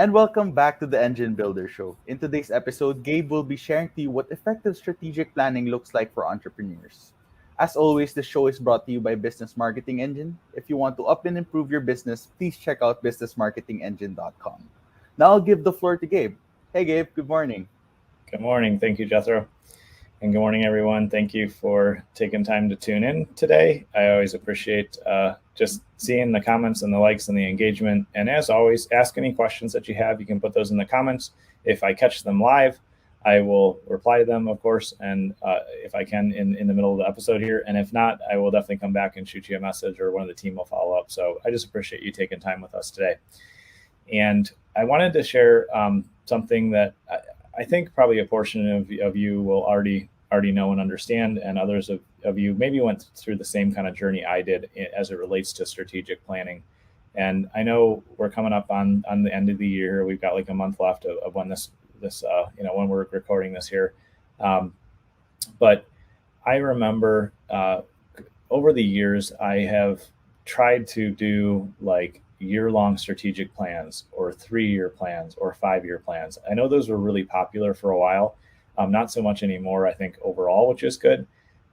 And welcome back to the Engine Builder Show. In today's episode, Gabe will be sharing to you what effective strategic planning looks like for entrepreneurs. As always, the show is brought to you by Business Marketing Engine. If you want to up and improve your business, please check out businessmarketingengine.com. Now I'll give the floor to Gabe. Hey, Gabe, good morning. Good morning. Thank you, Jethro. And good morning, everyone. Thank you for taking time to tune in today. I always appreciate just seeing the comments and the likes and the engagement. And as always, ask any questions that you have. You can put those in the comments. If I catch them live, I will reply to them, of course, and if I can in the middle of the episode here. And if not, I will definitely come back and shoot you a message, or one of the team will follow up. So I just appreciate you taking time with us today. And I wanted to share something that I think probably a portion of you will already know and understand, and others of you maybe went through the same kind of journey I did as it relates to strategic planning. And I know we're coming up on the end of the year. We've got like a month left of when this when we're recording this here. But I remember over the years I have tried to do like year-long strategic plans or 3-year plans or 5-year plans. I know those were really popular for a while, not so much anymore, I think, overall, which is good.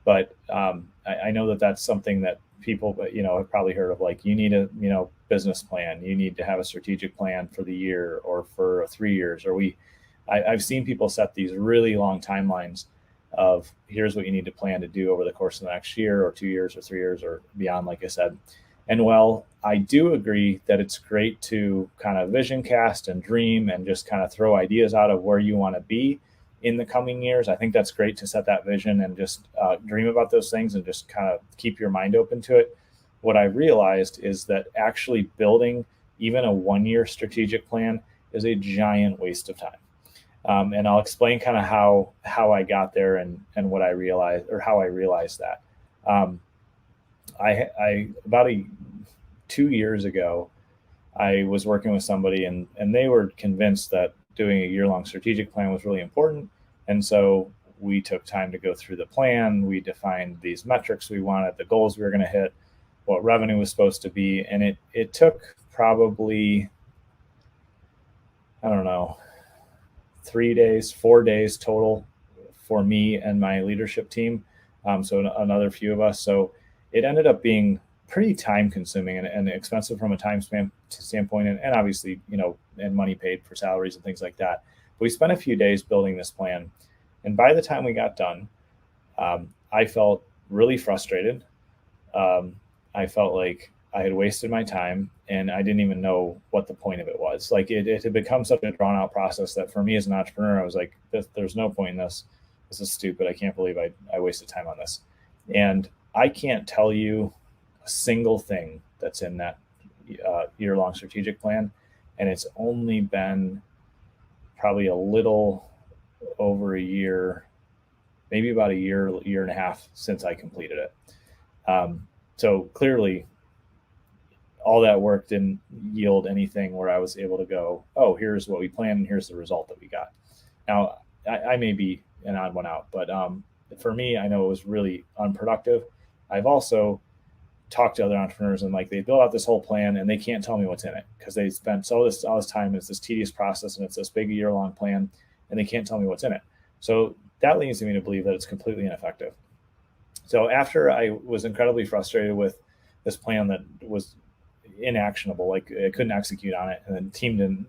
But I know that that's something that people, have probably heard of, like, you need a, business plan. You need to have a strategic plan for the year or for 3 years. I've seen people set these really long timelines of here's what you need to plan to do over the course of the next year or 2 years or 3 years or beyond, like I said. And while I do agree that it's great to kind of vision cast and dream and just kind of throw ideas out of where you want to be in the coming years, I think that's great to set that vision and just dream about those things and just kind of keep your mind open to it. What I realized is that actually building even a 1-year strategic plan is a giant waste of time. And I'll explain kind of how I got there and what I realized, or how I realized that. I about 2 years ago, I was working with somebody and they were convinced that doing a year-long strategic plan was really important. And so we took time to go through the plan. We defined these metrics we wanted, the goals we were going to hit, what revenue was supposed to be. And it took probably, I don't know, 3 days, 4 days total for me and my leadership team. So another few of us. So it ended up being pretty time consuming and expensive from a time standpoint, and obviously, and money paid for salaries and things like that. But we spent a few days building this plan. And by the time we got done, I felt really frustrated. I felt like I had wasted my time and I didn't even know what the point of it was. Like it had become such a drawn out process that for me as an entrepreneur, I was like, there's no point in this. This is stupid. I can't believe I wasted time on this. And I can't tell you a single thing that's in that year-long strategic plan. And it's only been probably a little over a year, maybe about a year and a half since I completed it. So clearly, all that work didn't yield anything where I was able to go, oh, here's what we planned and here's the result that we got. Now, I may be an odd one out, but for me, I know it was really unproductive. I've also talked to other entrepreneurs and like they build out this whole plan and they can't tell me what's in it because they spent all this time. It's this tedious process and it's this big year-long plan and they can't tell me what's in it. So that leads me to believe that it's completely ineffective. So after I was incredibly frustrated with this plan that was inactionable, like I couldn't execute on it, and the team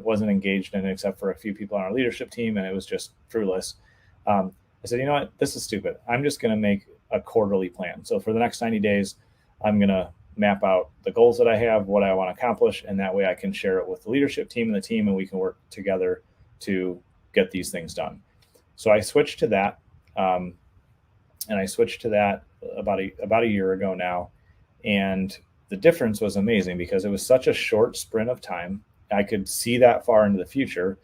wasn't engaged in it except for a few people on our leadership team, and it was just fruitless. I said, you know what, this is stupid. I'm just going to make a quarterly plan. So for the next 90 days, I'm going to map out the goals that I have, what I want to accomplish, and that way I can share it with the leadership team and the team, and we can work together to get these things done. So I switched to that, and I switched to that about a year ago now, and the difference was amazing because it was such a short sprint of time. I could see that far into the future.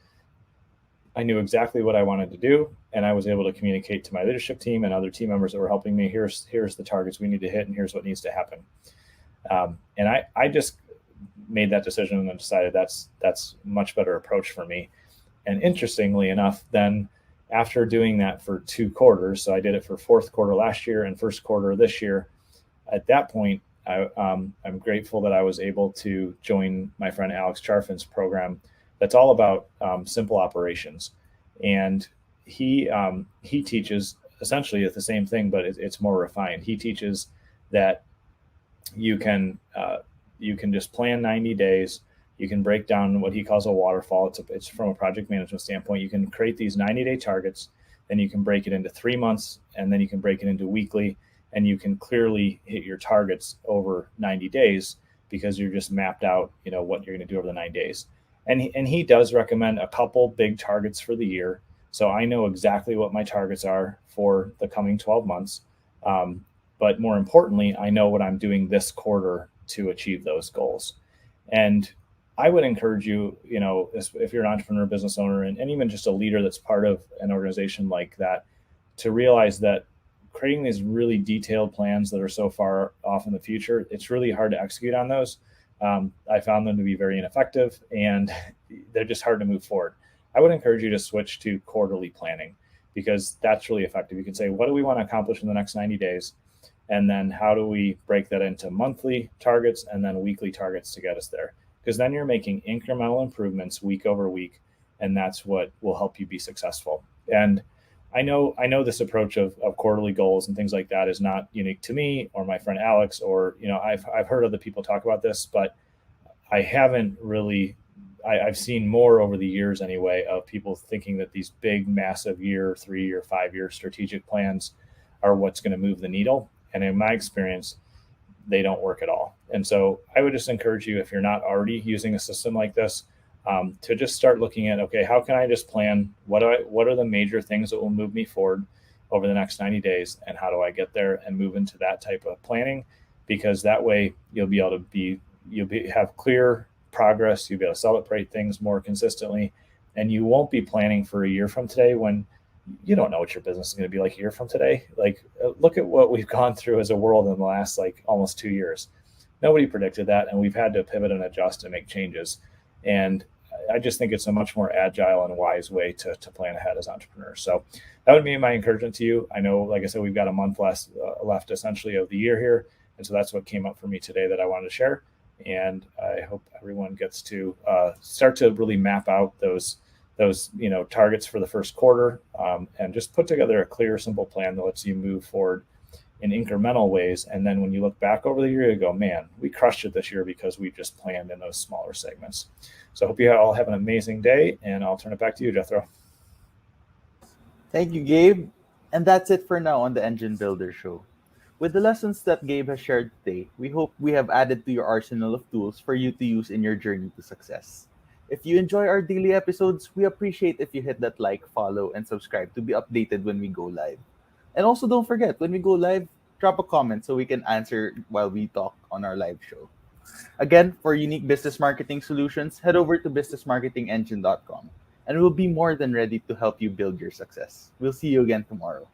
I knew exactly what I wanted to do, and I was able to communicate to my leadership team and other team members that were helping me. Here's the targets we need to hit, and here's what needs to happen. And I just made that decision and decided that's a much better approach for me. And interestingly enough, then after doing that for 2 quarters, so I did it for fourth quarter last year and first quarter this year. At that point, I'm grateful that I was able to join my friend Alex Charfin's program that's all about simple operations. And he teaches essentially the same thing, but it's more refined. He teaches that you can you can just plan 90 days. You can break down what he calls a waterfall. It's from a project management standpoint. You can create these 90-day targets, then you can break it into 3 months, and then you can break it into weekly, and you can clearly hit your targets over 90 days because you're just mapped out, what you're going to do over the 9 days. And he does recommend a couple big targets for the year. So I know exactly what my targets are for the coming 12 months. But more importantly, I know what I'm doing this quarter to achieve those goals. And I would encourage you, if you're an entrepreneur, business owner, and even just a leader that's part of an organization like that, to realize that creating these really detailed plans that are so far off in the future, it's really hard to execute on those. I found them to be very ineffective, and they're just hard to move forward. I would encourage you to switch to quarterly planning, because that's really effective. You can say, what do we want to accomplish in the next 90 days? And then how do we break that into monthly targets and then weekly targets to get us there? Because then you're making incremental improvements week over week, and that's what will help you be successful. And I know this approach of quarterly goals and things like that is not unique to me or my friend Alex, or I've heard other people talk about this, but I haven't really. I've seen more over the years anyway of people thinking that these big, massive year, 3-year, 5-year strategic plans are what's going to move the needle. And in my experience, they don't work at all. And so I would just encourage you, if you're not already using a system like this, to just start looking at, okay, how can I just plan? What are the major things that will move me forward over the next 90 days? And how do I get there and move into that type of planning? Because that way you'll be able to have clear progress. You'll be able to celebrate things more consistently. And you won't be planning for a year from today when you don't know what your business is going to be like a year from today. Like, look at what we've gone through as a world in the last almost 2 years. Nobody predicted that, and we've had to pivot and adjust and make changes. And I just think it's a much more agile and wise way to plan ahead as entrepreneurs. So that would be my encouragement to you. I know, like I said, we've got a month left essentially of the year here. And so that's what came up for me today that I wanted to share. And I hope everyone gets to start to really map out those targets for the first quarter, and just put together a clear, simple plan that lets you move forward in incremental ways. And then when you look back over the year, you go, man, we crushed it this year because we just planned in those smaller segments. So I hope you all have an amazing day, and I'll turn it back to you, Jethro. Thank you, Gabe. And that's it for now on the Engine Builder Show. With the lessons that Gabe has shared today, we hope we have added to your arsenal of tools for you to use in your journey to success. If you enjoy our daily episodes, we appreciate if you hit that like, follow, and subscribe to be updated when we go live. And also, don't forget, when we go live, drop a comment so we can answer while we talk on our live show. Again, for unique business marketing solutions, head over to businessmarketingengine.com, and we'll be more than ready to help you build your success. We'll see you again tomorrow.